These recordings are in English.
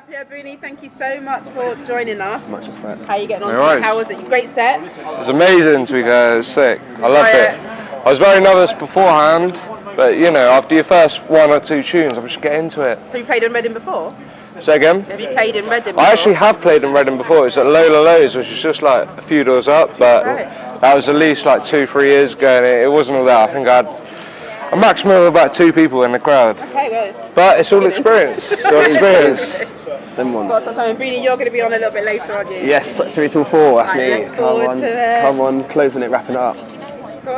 Zapya, Boonie, thank you so much for joining us. Much respect. How are you getting on today? How was it? Great set? It was amazing, to be fair. It was sick. I loved it. I was very nervous beforehand, but you know, after your first one or two tunes, I just get into it. Have you played in Reading before? Say again? Have you played in Reading before? I actually have played in Reading before. It's at Lola Lowe's, which is just like a few doors up, but that was at least like 2-3 years ago, and it wasn't all that. I think I had a maximum of about 2 people in the crowd. Okay, well. But it's all experience. It's all experience. Them ones. So Boonie, you're going to be on a little bit later, aren't you? Yes, 3 till 4. That's me. Look forward to it. Come on, closing it, wrapping it up. So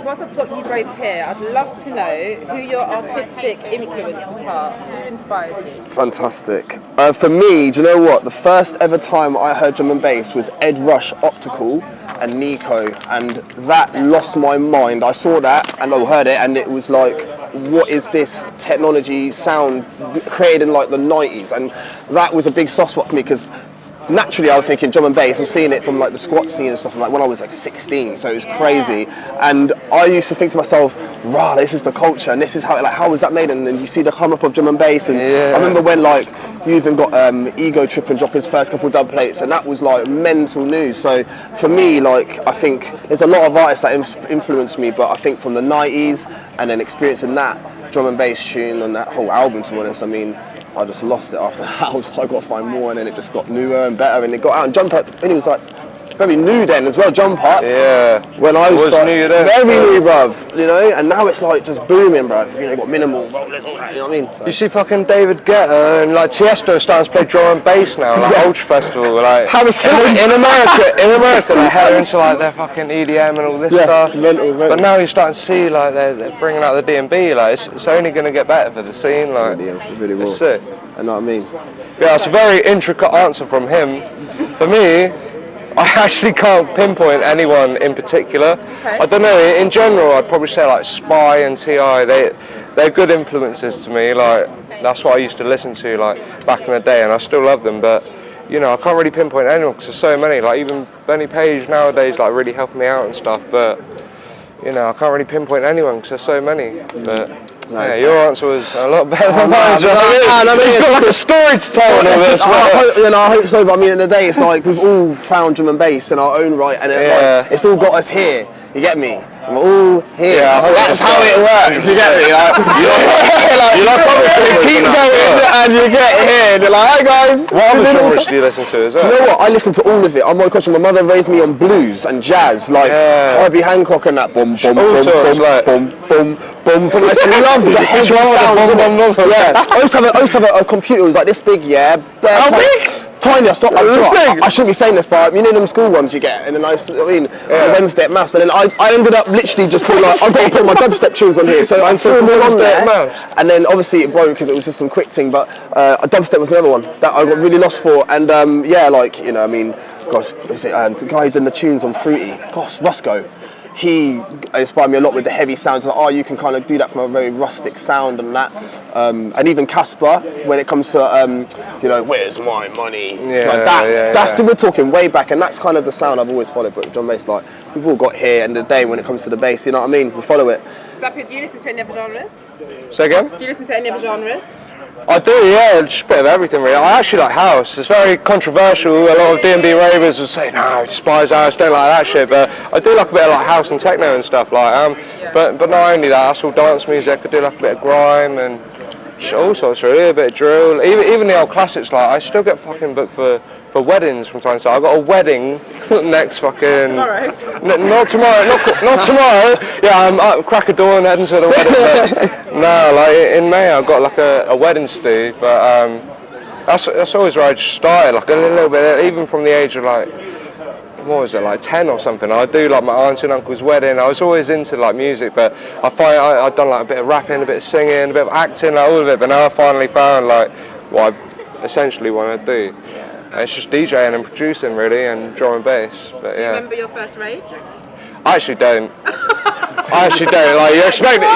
whilst I've got you both here, I'd love to know who your artistic influences are. Who inspires you? Fantastic. For me, do you know what? The first ever time I heard drum and bass was Ed Rush Optical and Nico, and that lost my mind. I saw that and I heard it, and it was like, what is this technology sound created in like the 90s? And that was a big soft spot for me, because naturally I was thinking drum and bass. I'm seeing it from like the squat scene and stuff like when I was like 16, so it was crazy. And I used to think to myself, rah, this is the culture, and this is how, like, how was that made? And then you see the come up of drum and bass, and I remember when like you even got Ego Trip and drop his first couple dub plates, and that was like mental news. So for me, like, I think there's a lot of artists that influenced me, but I think from the 90s and then experiencing that drum and bass tune and that whole album, to be honest, I mean, I just lost it after that. I was like, I got to find more, and then it just got newer and better, and it got out. And Jump Up, and it was like very new then as well, Jump Up. Yeah. When I was new then. Very new, bruv, you know, and now it's like just booming, bruv. You know, you got minimal rollers, all that, you know what I mean? So. You see fucking David Guetta and like Tiesto starting to play drum and bass now, like Ultra Festival, like How is in America they're hella into like their fucking EDM and all this stuff. Mental. But now you're starting to see like they're bringing out the D&B, like it's only going to get better for the scene, like It really will. it's sick. You know what I mean? Yeah, it's a very intricate answer from him. For me, I actually can't pinpoint anyone in particular. Okay. I don't know, in general I'd probably say like Spy and T.I, they're good influences to me, like that's what I used to listen to like back in the day, and I still love them, but you know, I can't really pinpoint anyone because there's so many, like even Benny Page nowadays like really helping me out and stuff, but you know, I can't really pinpoint anyone because there's so many, but yeah, your answer was a lot better than mine. You've got like a story to tell on all this. I hope so, but I mean, at the end of the day, it's like we've all found drum and bass in our own right, and like, it's all got us here. You get me? We're all here. Yeah, so that's how it works. You get me? Like, you keep going and you get here. And they're like, hi guys. What other genres do you listen to as well? Do you know what? I listen to all of it. I'm my question. My mother raised me on blues and jazz, like Herbie Hancock and that. Boom, boom, boom, boom, boom, boom, boom, boom. I used to love the heavy sounds. Yeah. I used to have a computer. It was like this big, How big? Tiny. I shouldn't be saying this, but you know them school ones you get, and then on Wednesday at maths, and then I ended up literally just being like, I've got to put my dubstep tunes on here, so I threw them all on there, and then obviously it broke because it was just some quick thing, but a dubstep was another one that I got really lost for, and like, you know, I mean, gosh, the guy who did the tunes on Fruity, gosh, Rusco. He inspired me a lot with the heavy sounds. Like, you can kind of do that from a very rustic sound and that. And even Casper, when it comes to, you know, where's my money? We're talking way back, and that's kind of the sound I've always followed. But drum bass, like, we've all got here, and the day when it comes to the bass, you know what I mean? We follow it. Zapya, do you listen to any other genres? Say again? Do you listen to any other genres? I do, yeah, just a bit of everything really. I actually like house. It's very controversial. A lot of D&B ravers would say, no, it despise house, don't like that shit. But I do like a bit of like house and techno and stuff like. But not only that, that's all dance music. I do like a bit of grime and all sorts really, a bit of drill. Even the old classics. Like I still get fucking booked for weddings from time to time. I got a wedding next fucking. Tomorrow. Not tomorrow. Not tomorrow. Yeah, I'm up crack of dawn heading to the wedding. No, like in May I got like a wedding to do, but that's always where I just started. Like a little bit, even from the age of like, what was it, like 10 or something. I do like my aunt and uncle's wedding. I was always into like music, but I find I've done like a bit of rapping, a bit of singing, a bit of acting, like all of it. But now I finally found like what I essentially want to do. It's just DJing and producing really, and drum and bass. But do you remember your first rave? I actually don't. Like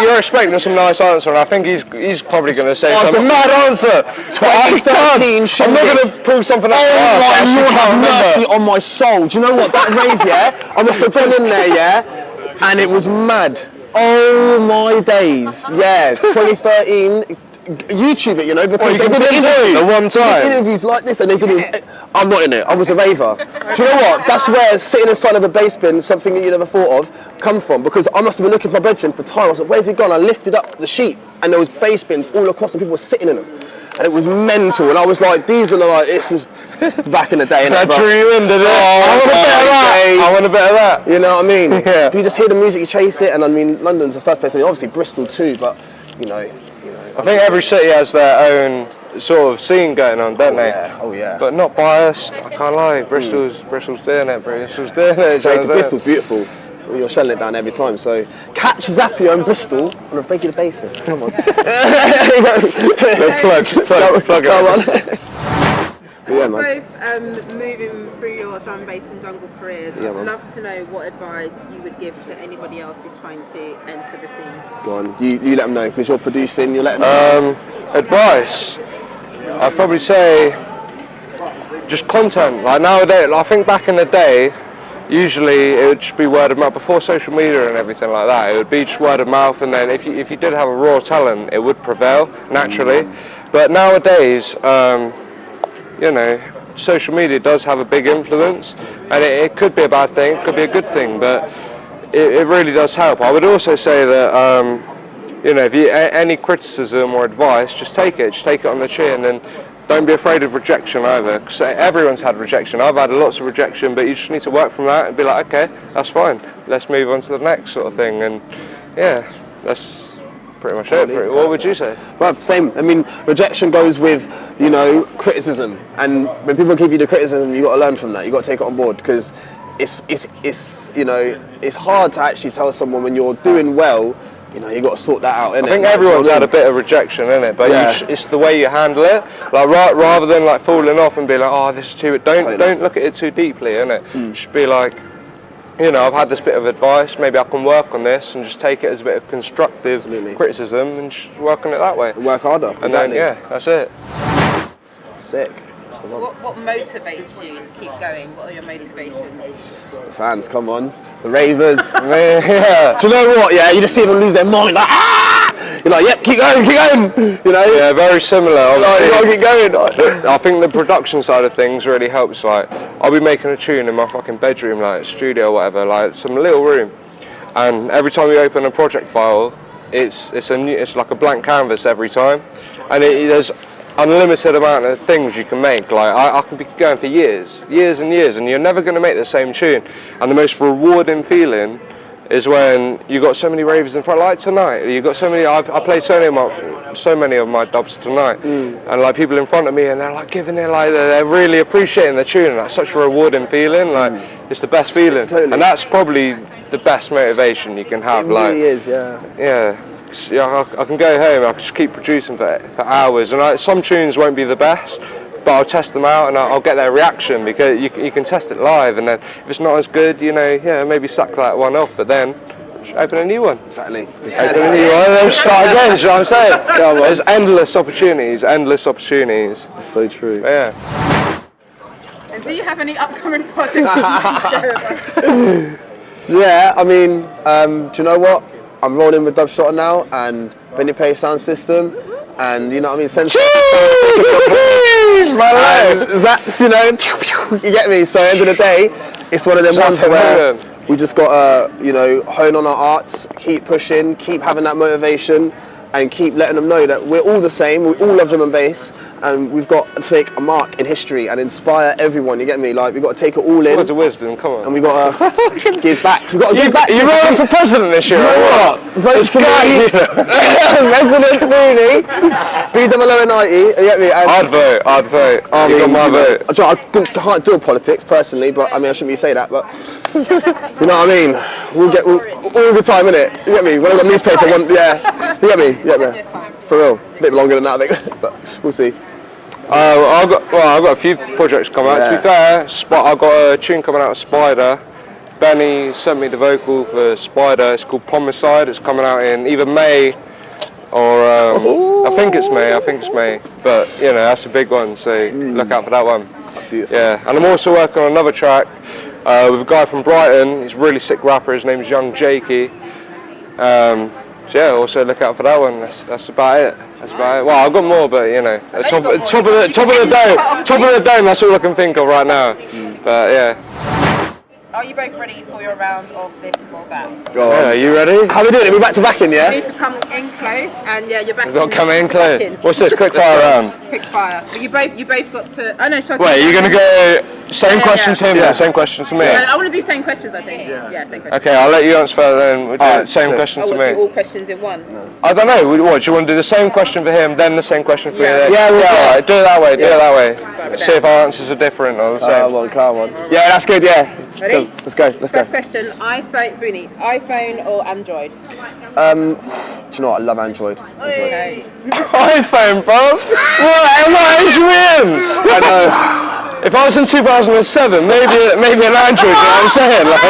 you're expecting some nice answer, and I think he's probably going to say something mad answer. 2013. I'm not going to pull something up. Oh my Lord, have mercy on my soul. Do you know what, that rave? I must have gone in there, and it was mad. Oh my days. 2013. YouTube it, you know, because you they can did an pinpoint interview. the one They time. did interviews like this, and they did it. I'm not in it. I was a raver. Do you know what? That's where sitting inside of a bass bin, something that you never thought of, come from. Because I must have been looking for my bedroom for time. I was like, where's he gone? I lifted up the sheet, and there was bass bins all across, and people were sitting in them. And it was mental, and I was like, these are like, this was back in the day. That drew you in, did it? Oh, I want a bit of that. I want a bit of that. You know what I mean? Yeah. You just hear the music, you chase it, and I mean, London's the first place. I mean, obviously Bristol too, but you know. I think every city has their own sort of scene going on, don't they? Yeah. Oh yeah. But not biased. I can't lie. Bristol's doing it, bro. Bristol's doing it. Bristol's beautiful. You're shelling it down every time. So catch Zapya and Bristol on a regular basis. Come on. Plug it. Come on. Yeah, man. Both moving through your drum and bass and jungle careers. Yeah, I'd man. love to know what advice you would give to anybody else who's trying to enter the scene. Go on. You let them know because you're producing. You're letting them know. Advice. I'd probably say just content. Like nowadays, I think back in the day, usually it would just be word of mouth before social media and everything like that. It would be just word of mouth, and then if you did have a raw talent, it would prevail naturally. But nowadays, you know, social media does have a big influence, and it could be a bad thing, it could be a good thing, but it really does help. I would also say that, you know, if you any criticism or advice, just take it on the chin, and don't be afraid of rejection either, because everyone's had rejection. I've had lots of rejection, but you just need to work from that and be like, okay, that's fine, let's move on to the next sort of thing, and yeah, that's pretty much it. What would you say? Well, same. I mean, rejection goes with, you know, criticism, and when people give you the criticism, you got to learn from that. You got to take it on board because it's you know, it's hard to actually tell someone when you're doing well. You know, you got to sort that out. I think everyone's had a bit of rejection, innit? But it's the way you handle it. Like rather than like falling off and be like, oh, this is too. Don't look at it too deeply, innit? Just be like, you know, I've had this bit of advice. Maybe I can work on this and just take it as a bit of constructive criticism and just work on it that way. Work harder. And then that's it. Sick. So what motivates you to keep going? What are your motivations? The fans, come on. The ravers. Yeah. Do you know what? Yeah, you just see them lose their mind. Like, ah! You're like, yep, keep going. You know? Yeah, very similar. Like, you gotta keep going. I think the production side of things really helps. Like, I'll be making a tune in my fucking bedroom, like studio or whatever, like some little room, and every time you open a project file, it's like a blank canvas every time, and there's unlimited amount of things you can make. Like I can be going for years and years, and you're never going to make the same tune. And the most rewarding feeling is when you got so many ravers in front. Like tonight, you got so many. I played so many of my dubs tonight, and like people in front of me, and they're like giving it, like they're really appreciating the tune. And that's such a rewarding feeling. Like it's the best feeling, Totally. and that's probably the best motivation you can have. It really is, yeah. Yeah. Yeah, I can go home, I can just keep producing for hours, and some tunes won't be the best, but I'll test them out and I'll get their reaction, because you can test it live, and then if it's not as good, you know, yeah, maybe suck that one off, but then just open a new one. Exactly. Open a new one and then start again, do you know what I'm saying? There's endless opportunities. That's so true. Yeah. And do you have any upcoming projects you can share with us? Yeah, I mean, do you know what? I'm rolling with Dub Shotter now and Benny Pay Sound System, and you know what I mean, Centralizin Soundz. That's, you know, you get me. So at the end of the day, it's one of them ones where we just got to, you know, hone on our arts, keep pushing, keep having that motivation, and keep letting them know that we're all the same. We all love drum and bass, and we've got to make a mark in history and inspire everyone. You get me? Like, we've got to take it all in. Words of wisdom, come on. And we got to give back. We've got to give back. You running for president this year? You know what? Vote for me. Resident Boonie. BWO90. You get me? And I'd vote. I You got mean, my vote. I can't do politics personally, but I mean, I shouldn't be saying that, but you know what I mean? We'll all the time, innit? You get me? When I got newspaper, yeah. You get me? Yeah, for real. A bit longer than that, I think, but we'll see. I've got a few projects coming out. To be fair, I've got a tune coming out of Spider. Benny sent me the vocal for Spider. It's called Pomicide. It's coming out in either May or I think it's May. But you know, that's a big one, so look out for that one. That's beautiful. Yeah, and I'm also working on another track with a guy from Brighton. He's a really sick rapper. His name's Young Jakey. So yeah, also look out for that one. That's about it. That's about it. Well, I've got more, but you know, top of the dome. That's all I can think of right now. But yeah. Are you both ready for your round of this or that? Yeah, are you ready? How are we doing? Are we back to back in, yeah? You need to come in close, and yeah, you're back. We've got to come in close. close. What's this? Quick fire round. Quick fire. But you both got to. Oh no, shall I Wait, you're gonna go same question to him, Yeah. then same question to me. No, I want to do same questions. I think. Yeah, same questions. Okay, I'll let you answer first, then we'll do Alright, same so- question I to want to do me. all questions in one. I don't know. What do you want to do? The same question for him, then the same question for Yeah. me. Yeah, we'll do All right. Do it that way. Do it that way. Right, See if our answers are different or the same. Come on. Yeah, that's good, yeah. Ready? Go. Let's go. First question: iPhone, Boonie, iPhone or Android? Do you know what? I love Android. Okay. iPhone, bro. What age are we in? I know. If I was in 2007, maybe an Android. You know what I'm saying? Like,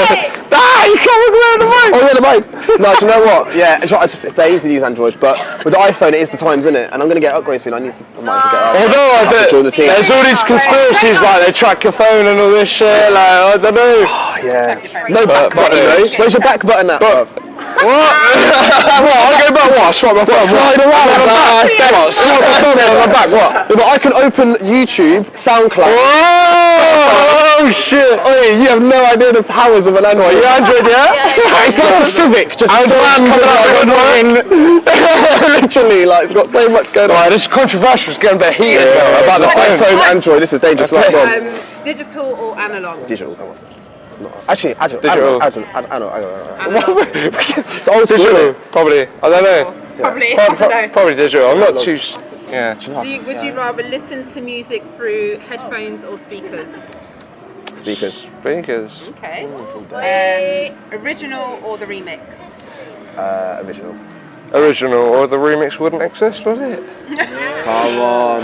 you can't look around the mic. Oh, yeah, the mic. No, do you know what? Yeah, it's they're easy to use Android, but with the iPhone, it is the times, isn't it? And I'm going to get upgraded soon. I might have to get Although I bet join the team. there's all these conspiracies like they track your phone and all this shit. Like I don't know. Yeah. No back but button, though. Where's your back button at? What? What? I go back. What? Swipe my phone. Slide around. What? Swipe my phone on my back. What? Yeah, but I can open YouTube, SoundCloud. Oh shit! Oh, you have no idea the powers of an Android. You Android, yeah? It's like a Civic, just Android's coming out. literally, like it's got so much going on. Right, this is controversial. It's getting a bit heated now about the phone. iPhone, Android. This is dangerous. Like, go on. Digital or analog? Digital, come on. It's not. Actually, Digital. analog. It's old school. Digital, probably. I don't know. Probably. I don't know. Probably digital. I'm not too. Yeah. Would you rather listen to music through headphones or speakers? Speakers. Speakers. Okay. Original or the remix? Original. Original, or the remix wouldn't exist, would it? Come on.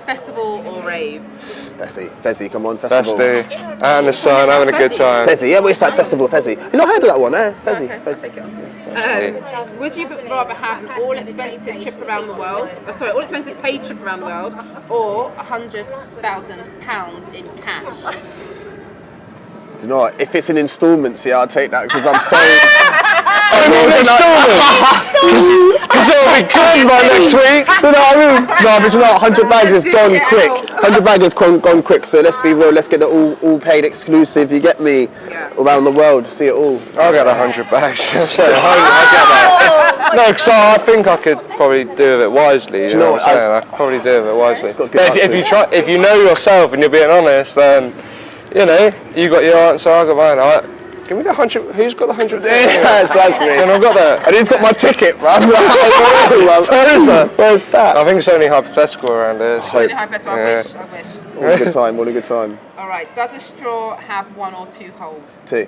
Festival or rave? Fezzy, come on, festival. Festy. And the sun, having a good time. Fezzy, yeah, we start festival, Fezzy. You not heard of that one, eh? Fezzy. Okay, I'll take it on. Would you rather have an all-expenses trip around the world, all-expenses paid trip around the world, or £100,000 in cash? Do you know what? If it's in instalments, yeah, I'll take that because I'm so. Because it'll be good by next week. You know what I mean? No, but you know what? 100 bags is gone quick. 100 bags is gone quick. So let's be real. Let's get the all paid exclusive. You get me? Around the world, see it all. I'll get 100 bags. I get that. No, because I think I could probably do with it wisely. You know what I'm saying? I could probably do with it wisely. But if you know yourself and you're being honest, then you know you got your answer. I got mine. Give me the 100. Who's got the 100? Yeah, that's me. And I've got that. And he's got my ticket, bro. Where is that? Where's that? I think it's only hypothetical around here. So, I wish. What a good time. What a good time. All right. Does a straw have one or two holes? Two.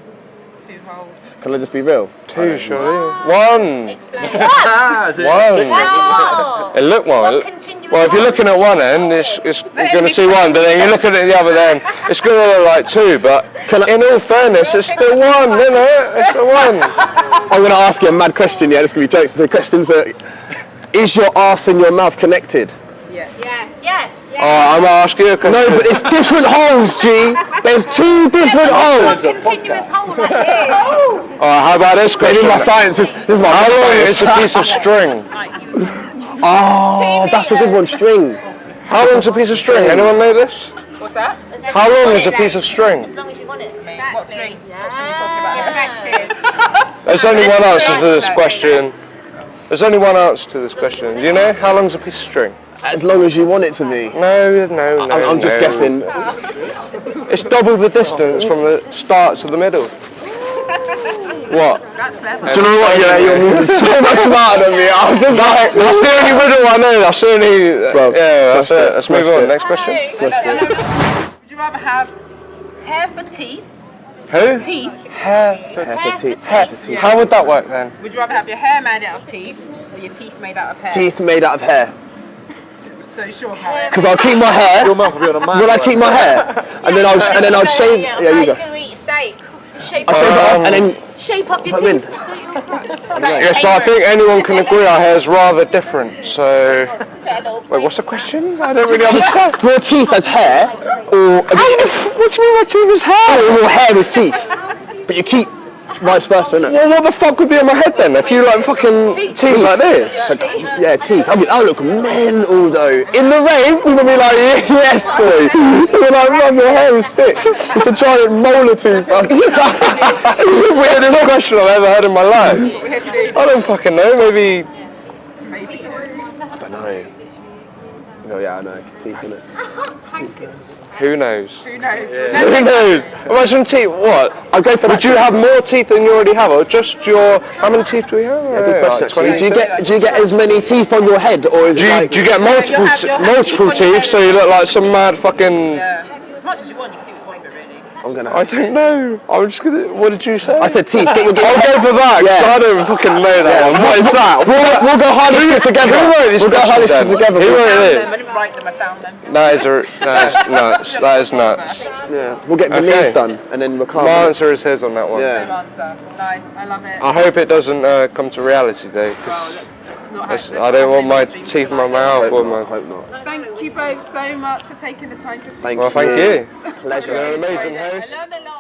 Two holes. Can I just be real? two, surely. One. Explain. One. Wow. It looked one. Well, if you're looking at one end, you're going to see one, but then you're looking at the other end, it's going to look like two. But in all fairness, it's still one, isn't it? It's the one. I'm going to ask you a mad question. Yeah, this is going to be jokes. The question's that is your arse and your mouth connected? Yes. I'm going to ask you a question. No, but it's different holes, G. There's two different holes. Continuous hole like this. Alright, how about this question? Maybe my science is. This is my How long science. is a piece of string? Oh, that's a good one. String. How long's a piece of string? Anyone know this? What's that? How long is a piece of string? As long as you want it. What string? What string are you talking about? There's only one answer to this question. There's only one answer to this question. Do you know how long's a piece of string? As long as you want it to be. No. I'm just guessing. It's double the distance from the start to the middle. What? That's clever. Do you know what? Yeah, you're moving so much smarter than me. I'm just like. That's the only riddle I know. That's the only. Bro, yeah, that's smashed it. it, Let's move smashed on. it. Next question. Would you rather have hair for teeth? Who? Teeth. Hair. Hair for teeth. How would that work then? Would you rather have your hair made out of teeth or your teeth made out of hair? Teeth made out of hair. So sure, Harry. Because I'll keep my hair. Your mouth will be on a man. Will I keep my hair? And then I'll shave. Yeah, you go. Like you eat steak. Shape I'll shave it off and then shape up your put them in. teeth. Yes, but I think anyone can agree our hair is rather different. So, wait, what's the question? I don't really understand. Your teeth as hair, or What do you mean my teeth is hair? or your hair is teeth, but you keep vice versa, isn't it? Well, what the fuck would be on my head then? If you like fucking teeth like this? Yeah, teeth. I mean, I look mental though. In the rain, people be like, yes, boy. People like, man, your hair is sick. It's a giant molar tooth. It's the weirdest question I've ever heard in my life. We're here to do. I don't fucking know. Maybe. I don't know. No, yeah, I know. Teeth, innit? Who knows? Who knows? Who knows? Imagine teeth. What? I'll go for Would that. you have more teeth than you already have, or just your? How many teeth do we have? Yeah, good question. Like Actually. Do you get as many teeth on your head, or is it like? Do you get multiple you'll have multiple teeth on your teeth, so you look like some mad fucking? Yeah. As much as you want, you can do what you want of it, really. I'm gonna. I don't know. I'm just gonna. What did you say? I said teeth. Get your. I'll go for that. 'Cause Yeah. I don't fucking know that one. What is that? We'll go harness together. Who wrote this We'll go harness question then? together. Who I wrote found this? them. I didn't write them. I found them. That is nuts. That is nuts. Yeah, we'll get veneers Okay. done, and then we'll come. My answer is his on that one. Yeah. Good answer. Nice. I love it. I hope it doesn't come to reality though. 'Cause Well, let's not have, I don't want my teeth in my I mouth hope or not. I my. hope not. Thank you both so much for taking the time to speak. Thank Well, thank you. Pleasure. You're an amazing I host. learned a lot.